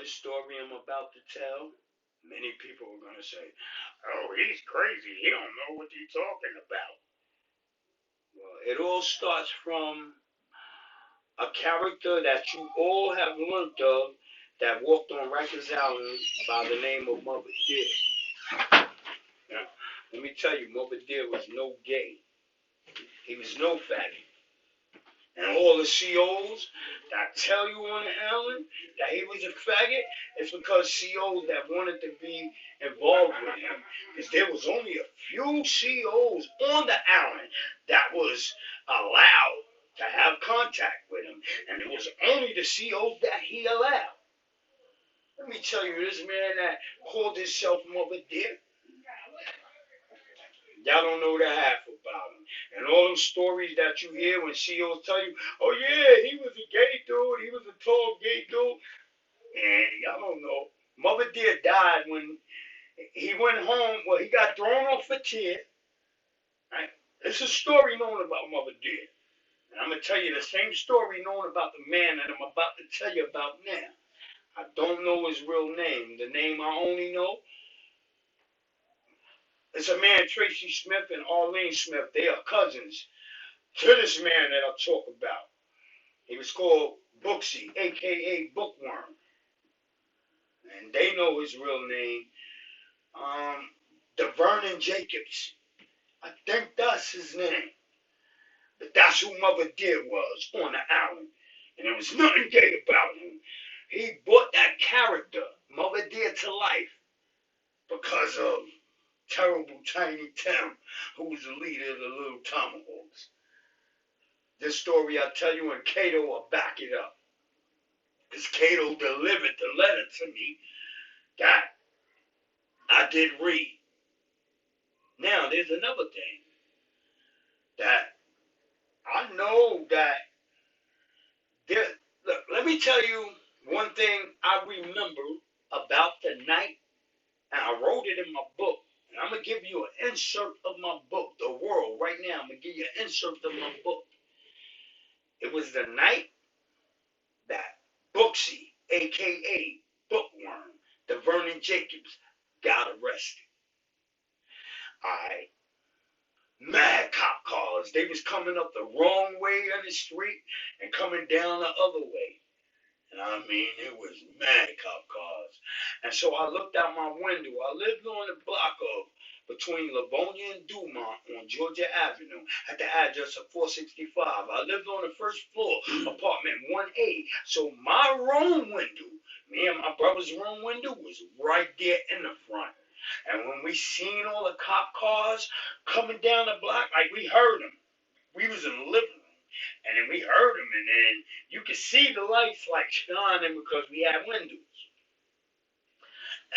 the story I'm about to tell, many people are going to say, oh, he's crazy. He don't know what he's talking about. Well, it all starts from a character that you all have learned of that walked on Rikers Island by the name of Mother Dear. Now, let me tell you, Mother Dear was no gay. He was no faggot. And all the COs that tell you on the island that he was a faggot, it's because COs that wanted to be involved with him. Because there was only a few COs on the island that was allowed to have contact with him. And it was only the COs that he allowed. Let me tell you, this man that called himself Mother Dear, y'all don't know the half about him. And all those stories that you hear when CEOs tell you, oh yeah, he was a gay dude, he was a tall gay dude. And y'all don't know. Mother Dear died when he went home. Well, he got thrown off a chair. Right? It's a story known about Mother Dear. And I'm going to tell you the same story known about the man that I'm about to tell you about now. I don't know his real name. The name I only know, it's a man, Tracy Smith and Arlene Smith. They are cousins to this man that I'll talk about. He was called Booksy, a.k.a. Bookworm. And they know his real name. DeVernon Jacobs. I think that's his name. But that's who Mother Dear was on the island. And there was nothing gay about him. He brought that character, Mother Dear, to life because of terrible Tiny Tim, who was the leader of the Little Tomahawks. This story I'll tell you, and Cato will back it up. Because Cato delivered the letter to me that I did read. Now, there's another thing that I know that there, look, let me tell you one thing I remember about the night, and I wrote it in my book. And I'm going to give you an insert of my book, The World, right now. I'm going to give you an insert of my book. It was the night that Booksy, a.k.a. Bookworm, DeVernon Jacobs, got arrested. Alright. Mad cop cars. They was coming up the wrong way on the street and coming down the other way. And I mean, it was mad cop cars. And so I looked out my window. I lived on the block of between Livonia and Dumont on Georgia Avenue at the address of 465. I lived on the first floor, apartment 1A. So my room window, me and my brother's room window, was right there in the front. And when we seen all the cop cars coming down the block, like we heard them. We was in the living room. And then we heard them, and then you could see the lights like shining because we had windows.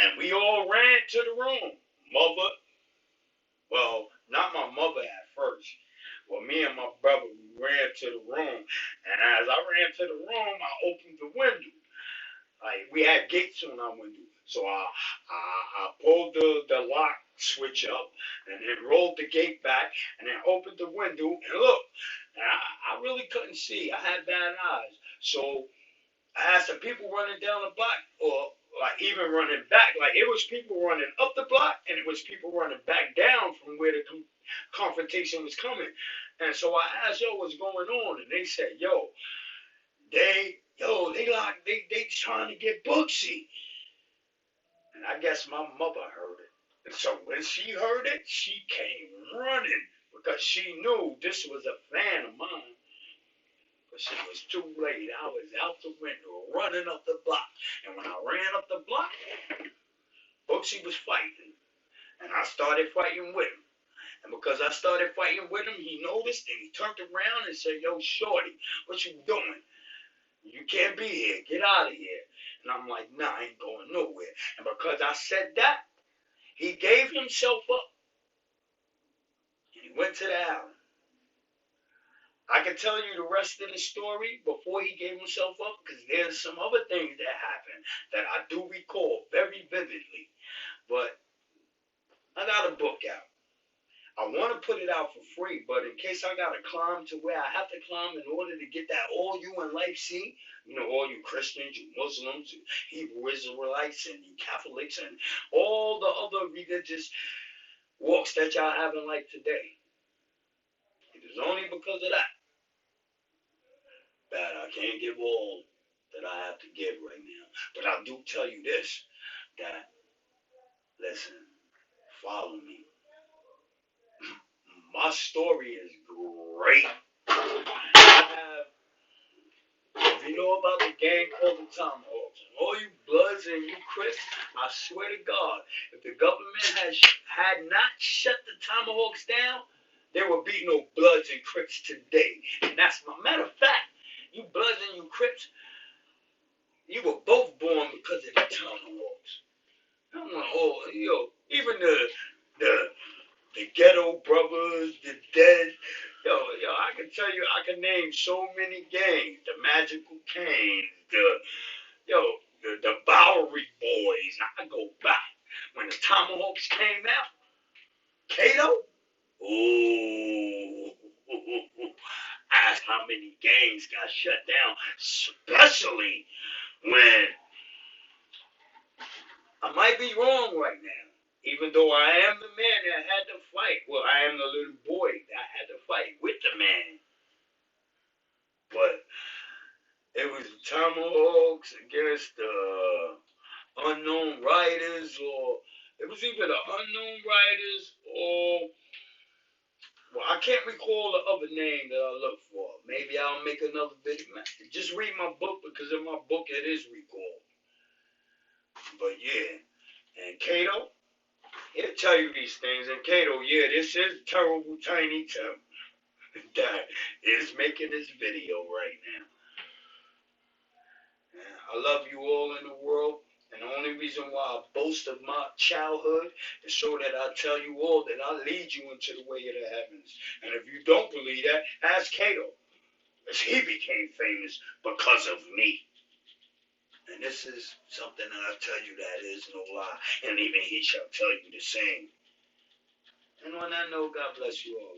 And we all ran to the room. Mother, well, not my mother at first. Well, me and my brother, we ran to the room. And as I ran to the room, I opened the window. Like, we had gates on our window. So I pulled the lock switch up and then rolled the gate back and then opened the window and look. And I really couldn't see. I had bad eyes. So I had some people running down the block or like even running back. Like it was people running up the block and it was people running back down from where the confrontation was coming. And so I asked, yo, what's going on? And they said, they trying to get Booksy. And I guess my mother heard it. And so when she heard it, she came running because she knew this was a fan of mine. But it was too late. I was out the window running up the block. And when I ran up the block, Booksy was fighting. And I started fighting with him. And because I started fighting with him, he noticed and he turned around and said, yo, shorty, what you doing? You can't be here. Get out of here. And I'm like, nah, I ain't going nowhere. And because I said that, he gave himself up. And he went to the island. I can tell you the rest of the story before he gave himself up because there's some other things that happened that I do recall very vividly. But I got a book out. I want to put it out for free, but in case I got to climb to where I have to climb in order to get that all you in life see, all you Christians, you Muslims, you Hebrew Israelites, and you Catholics, and all the other religious walks that y'all have in life today. It is only because of that I can't give all that I have to give right now. But I do tell you this, that, listen, follow me. My story is great. I have, if you know about the gang called the Tomahawks, and all you Bloods and you Crips, I swear to God, if the government had not shut the Tomahawks down, there would be no Bloods and Crips today. And that's my matter of fact, you Bloods and you Crips, you were both born because of the Tomahawks. Even the ghetto brothers, the dead. I can tell you, I can name so many gangs. The Magical Canes, the Bowery Boys. I go back. When the Tomahawks came out, Kato, ooh, ask how many gangs got shut down, especially when, I might be wrong right now. Even though I am the man that had to fight. Well, I am the little boy that had to fight with the man. But it was Tomahawks against the Unknown Riders, or it was either the Unknown Riders or, well, I can't recall the other name that I look for. Maybe I'll make another video. Just read my book, because in my book it is recalled. But yeah, and Kato, he'll tell you these things. And Kato, yeah, this is terrible Tiny Tim that is making this video right now. I love you all in the world. And the only reason why I boast of my childhood is so that I tell you all that I lead you into the way of the heavens. And if you don't believe that, ask Cato, as he became famous because of me. And this is something that I tell you that is no lie. And even he shall tell you the same. And on that note, God bless you all.